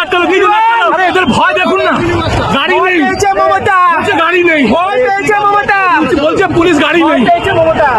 আটকালো কি জন্য আটকালো? আরে এদের ভয় দেখুন না, গাড়ি নেই, মমতা গাড়ি নেই, ভয় পেয়েছে মমতা, বলছে পুলিশ গাড়ি নেই, পেয়েছে মমতা।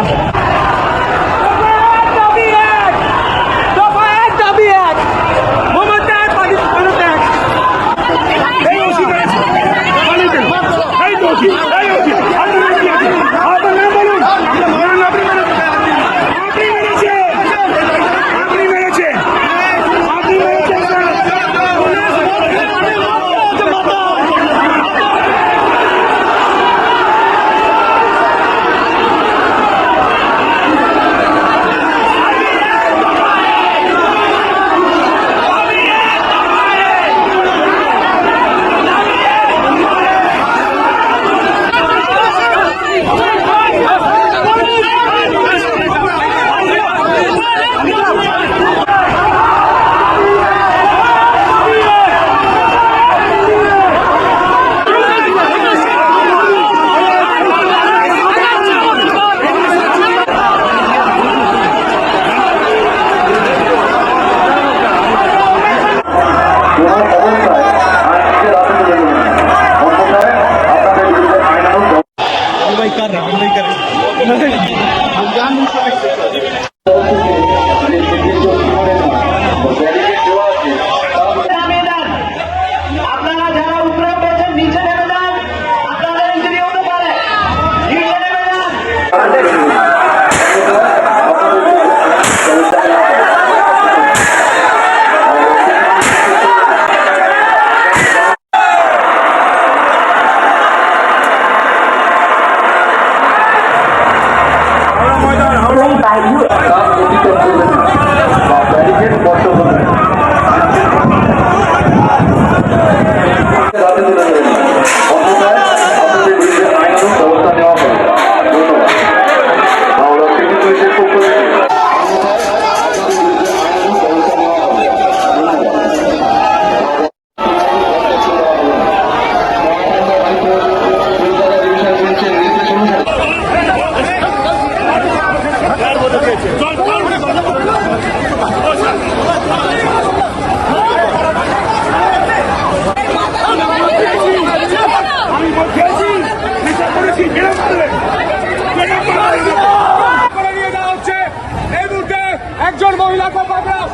একজন মহিলাকে পাকড়াও,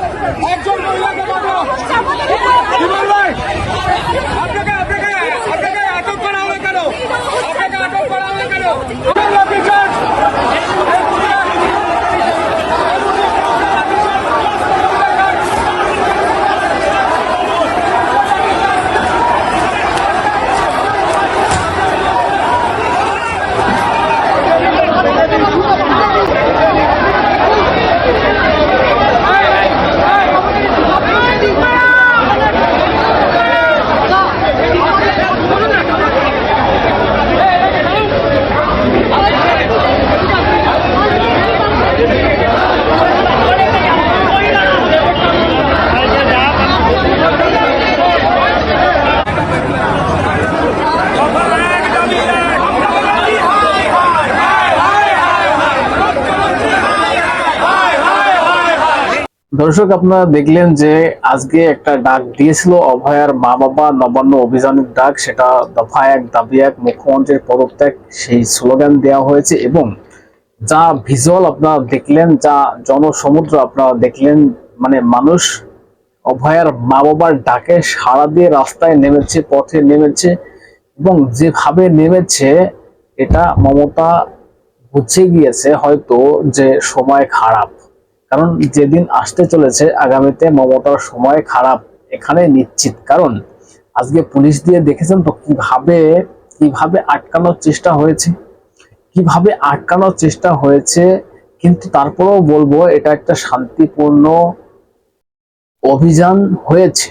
একজন মহিলাকে পাকড়াও, বিমল ভাই আপনাকে আটক করা হলো কেন? আপনাকে আটক করা হলো কেন? দর্শক, আপনারা দেখলেন যে আজকে একটা ডাক দিয়েছিল অভয়ার মা বাবা, নবান্ন অভিযানের ডাক, সেটা দফা ১ দাবি ১ মুখ্যমন্ত্রীর পদত্যাগ, সেই স্লোগান দেওয়া হয়েছে। এবং যা ভিজুয়াল আপনারা দেখলেন, যা জনসমুদ্র আপনারা দেখলেন, মানে মানুষ অভয়ার মা বাবার ডাকে সাড়া দিয়ে রাস্তায় নেমেছে, পথে নেমেছে। এবং যেভাবে নেমেছে, এটা মমতা বুঝে গিয়েছে হয়তো যে সময় খারাপ, কারণ যেদিন আসতে চলেছে আগামীতে মমতার সময় খারাপ এখানে নিশ্চিত। কারণ আজকে পুলিশ দিয়ে দেখেছেন তো কিভাবে আটকানোর চেষ্টা হয়েছে, কিন্তু তারপরেও বলবো এটা একটা শান্তিপূর্ণ অভিযান হয়েছে।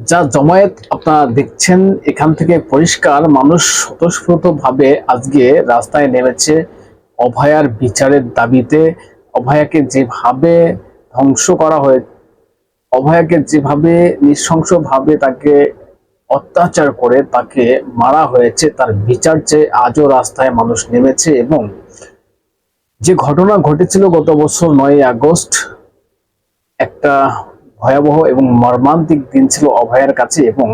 যা জমায়েত আপনারা দেখছেন, এখান থেকে পরিষ্কার মানুষ স্বতঃস্ফূর্ত ভাবে আজকে রাস্তায় নেমেছে অভয়ার বিচারের দাবিতে। অভয়াকে যেভাবে ধ্বংস করা হয়েছে, অভয়াকে যেভাবে নৃশংসভাবে তাকে অত্যাচার করে তাকে মারা হয়েছে, তার বিচার চেয়ে আজও রাস্তায় মানুষ নেমেছে। এবং যে ঘটনা ঘটেছিল গত বছর ৯ই আগস্ট, একটা ভয়াবহ এবং মর্মান্তিক দিন ছিল অভয়ার কাছে এবং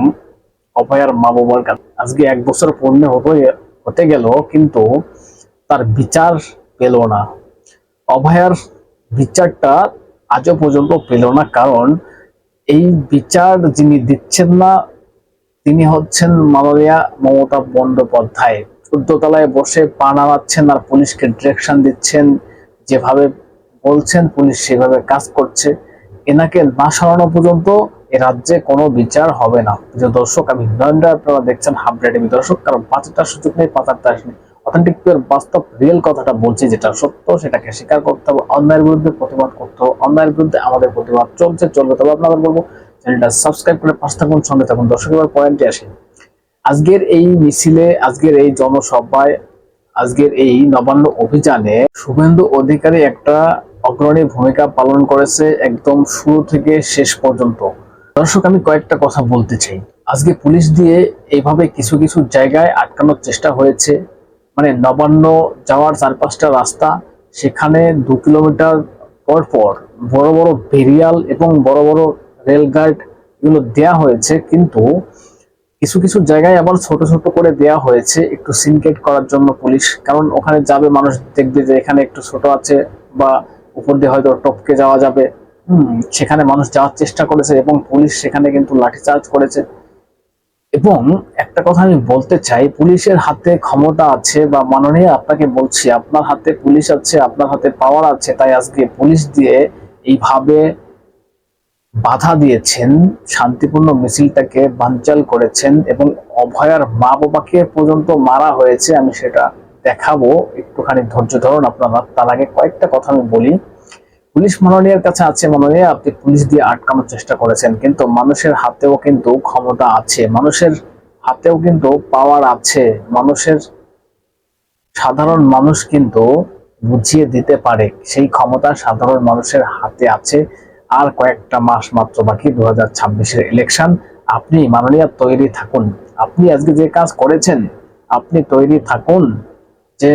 অভয়ার মা বাবার কাছে। আজকে 1 বছর পূর্ণ হতে গেল, কিন্তু তার বিচার পেল না। অভয়ার বিচারটা আজও পর্যন্ত পেল না, কারণ এই বিচার যিনি দিচ্ছেন না তিনি হচ্ছেন মাননীয়া মমতা বন্দ্যোপাধ্যায়। 14 তলায় বসে পা নাড়াচ্ছেন আর পুলিশকে ডিরেকশন দিচ্ছেন, যেভাবে বলছেন পুলিশ সেভাবে কাজ করছে। এনাকে না সরানো পর্যন্ত এ রাজ্যে কোনো বিচার হবে না। যে দর্শক, আমি নরেন্দ্র, আপনারা দেখছেন হাবড়া টিভি। দর্শক, কারণ পাচারটার সুযোগ নেই, পাচারটা আসেনি, অথেন্টিক বাস্তব রিয়েল কথাটা বলছি, যেটা সত্য সেটাকে স্বীকার করতে হবে, অন্যায়ের বিরুদ্ধে প্রতিবাদ করতে হবে। অন্যায়ের বিরুদ্ধে আমাদের প্রতিবাদ চলবে। তবে আপনাদের বলবো চ্যানেলটা সাবস্ক্রাইব করে পাশে থাকুন, সঙ্গে থাকুন। দর্শক, এবার পয়েন্টে আসেন। আজকের এই মিছিলে, আজকের এই জনসভায়, আজকের এই নবান্ন অভিযানে শুভেন্দু অধিকারী একটা অগ্রণী ভূমিকা পালন করেছে একদম শুরু থেকে শেষ পর্যন্ত। দর্শক, আমি কয়েকটা কথা বলতে চাই। আজকে পুলিশ দিয়ে এইভাবে কিছু কিছু জায়গায় আটকানোর চেষ্টা হয়েছে। মানে নবান্ন যাওয়ার 4-5টা রাস্তা, সেখানে 2 কিলোমিটার পর পর বড় বড় বেরিয়াল এবং বড় বড় রেলগার্ড এগুলো দেয়া হয়েছে, কিন্তু কিছু কিছু জায়গায় আবার ছোট ছোট করে দেয়া হয়েছে একটু সিনকেট করার জন্য পুলিশ। কারণ ওখানে যাবে মানুষ, দেখবে যে এখানে একটু ছোট আছে বা উপর দিয়ে হয়তো টপকে যাওয়া যাবে। সেখানে মানুষ যাওয়ার চেষ্টা করেছে এবং পুলিশ সেখানে কিন্তু লাঠিচার্জ করেছে। এবং একটা কথা আমি বলতে চাই, পুলিশের হাতে ক্ষমতা আছে, বা মাননীয় আপনাকে বলছি, আপনার হাতে পুলিশ আছে, আপনার হাতে পাওয়ার আছে, তাই আজকে পুলিশ দিয়ে এইভাবে বাধা দিয়েছেন, শান্তিপূর্ণ মিছিলটাকে বানচাল করেছেন এবং অভয়ার মা বাবাকে পর্যন্ত মারা হয়েছে। আমি সেটা দেখাবো, একটুখানি ধৈর্য ধরুন আপনারা। তার আগে কয়েকটা কথা আমি বলি। পুলিশ মাননীয়ার কাছে আছে, মাননীয় আপনি পুলিশ দিয়ে আটকানোর চেষ্টা করেছেন, কিন্তু মানুষের হাতেও কিন্তু ক্ষমতা আছে, মানুষের হাতেও কিন্তু পাওয়ার আছে, মানুষের সাধারণ মানুষ কিন্তু বুঝিয়ে দিতে পারে, সেই ক্ষমতা সাধারণ মানুষের হাতে আছে। আর কয়েকটা মাস মাত্র বাকি, 2026-এর ইলেকশন। আপনি মাননীয় তৈরি থাকুন। আপনি আজকে যে কাজ করেছেন, আপনি তৈরি থাকুন যে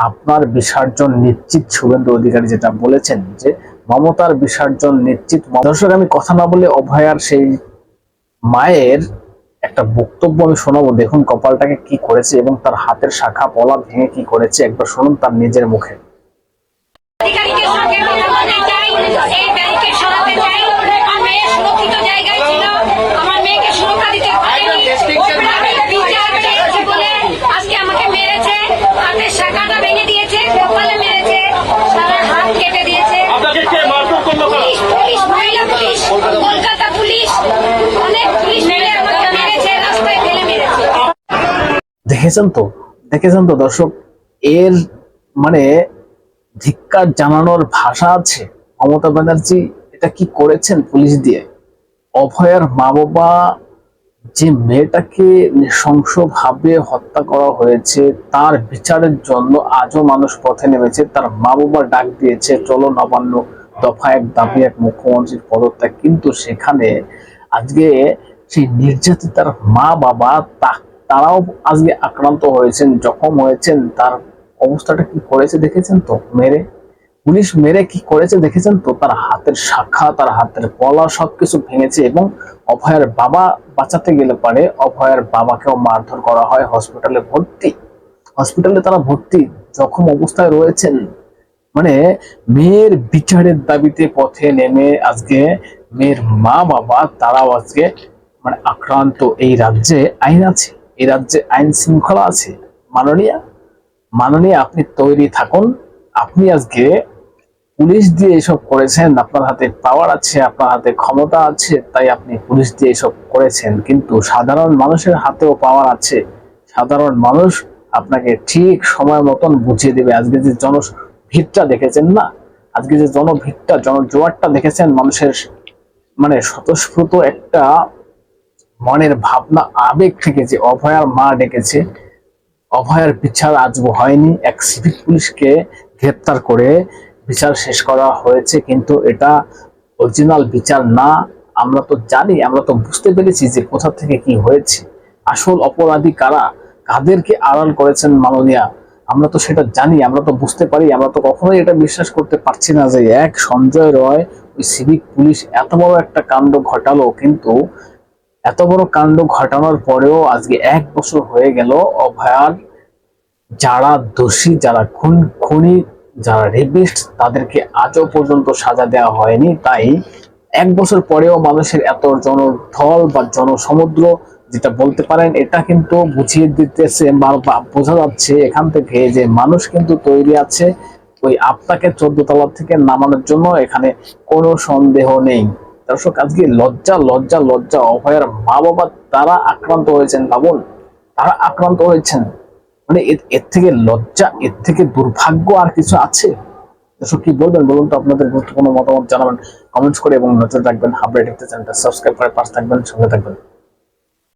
আপনার বিসর্জন নিশ্চিত। শুভেন্দু অধিকারী যেটা বলেছেন যে মমতার বিসর্জন নিশ্চিত। দর্শক, আমি কথা না বলে অভয়ার সেই মায়ের একটা বক্তব্য আমি শোনাবো। দেখুন কপালটাকে কি করেছে এবং তার হাতের শাখা পলা ভেঙে কি করেছে, একবার শুনুন তার নিজের মুখে। দেখেছেন তো দর্শক, এর মানে ধিক্কার জানানোর ভাষা আছে? মমতা ব্যানার্জি এটা কি করেছেন পুলিশ দিয়ে। অভয়ার মা বাবা, যে মেয়েটাকে নৃশংসভাবে হত্যা করা হয়েছে, তার বিচারের জন্য আজও মানুষ পথে নেমেছে। তার মা বাবা ডাক দিয়েছে, চলো নবান্ন, দফা 1 দাবি 1, মুখ্যমন্ত্রীর পদত্যাগ। কিন্তু সেখানে আজকে সেই নির্যাতিতার মা বাবা তারাও আজকে আক্রান্ত হয়েছেন, জখম হয়েছেন। তার অবস্থাটা কি করেছে দেখেছেন তো, মেরে পুলিশ মেরে কি করেছে দেখেছেন তো। তার হাতের শাখা, তার হাতের পলা সবকিছু ভেঙেছে। এবং অভয়ের বাবা বাঁচাতে গেলে পারে অভয়ের বাবাকেও মারধর করা হয়, হসপিটালে তারা ভর্তি, জখম অবস্থায় রয়েছেন। মানে মেয়ের বিচারের দাবিতে পথে নেমে আজকে মেয়ের মা বাবা তারাও আজকে মানে আক্রান্ত। এই রাজ্যে আইন আছে, এই রাজ্যে আইন শৃঙ্খলা আছে। মাননীয় আপনি তৈরি থাকুন। আপনি আজকে পুলিশ দিয়ে এসব করেছেন, আপনার হাতে পাওয়ার আছে, আপনার হাতে ক্ষমতা আছে, তাই আপনি পুলিশ দিয়ে এসব করেছেন। কিন্তু সাধারণ মানুষের হাতেও পাওয়ার আছে, সাধারণ মানুষ আপনাকে ঠিক সময় মতন বুঝিয়ে দেবে। আজকে যে জনভিড়টা দেখেছেন না, আজকে যে জনভিড়টা, জনজোয়ারটা দেখেছেন, মানুষের মানে স্বতঃস্ফূর্ত একটা মনের ভাবনা, আবেগ থেকে যে অভয়ার মা ডেকেছে। অভয়ার বিচার আজও হয়নি। এক সিভিক পুলিশকে গ্রেপ্তার করে বিচার শেষ করা হয়েছে, কিন্তু এটা অরিজিনাল বিচার না। আমরা তো জানি, আমরা তো বুঝতে পেরেছি যে কোথা থেকে কি হয়েছে, আসল অপরাধী কারা, কাদেরকে আড়াল করেছেন মাননীয়া। আমরা তো সেটা জানি, আমরা তো বুঝতে পারি, আমরা তো কখনোই এটা বিশ্বাস করতে পারছি না যে এক সঞ্জয় রয়, ওই সিভিক পুলিশ এত বড় একটা কাণ্ড ঘটালো, কিন্তু এত বড় কাণ্ড ঘটানোর পরেও আজকে 1 বছর হয়ে গেল অভয়ার যারা দোষী, যারা খুনি, যারা রেপিস্ট, তাদেরকে আজও পর্যন্ত সাজা দেওয়া হয়নি। তাই 1 বছর পরেও মানুষের এত জনঢল বা জনসমুদ্র যেটা বলতে পারেন, এটা কিন্তু বুঝিয়ে দিতেছে বা বোঝা যাচ্ছে এখান থেকে যে মানুষ কিন্তু তৈরি আছে ওই আপনাকে 14 তলা থেকে নামানোর জন্য, এখানে কোনো সন্দেহ নেই। দর্শক, আজকে লজ্জা লজ্জা লজ্জা, অভয়ার মা বাবা তারা আক্রান্ত হয়েছেন, ভাবুন, তারা আক্রান্ত হয়েছেন। মানে এর থেকে লজ্জা, এর থেকে দুর্ভাগ্য আর কিছু আছে? দর্শক, কি বলবেন বলুন তো? আপনাদের গুরুত্বপূর্ণ মতামত জানাবেন কমেন্টস করে, এবং নজর রাখবেন হাবড়ে টিভি চ্যানেলটা সাবস্ক্রাইব করে পাশে থাকবেন, সঙ্গে থাকবেন।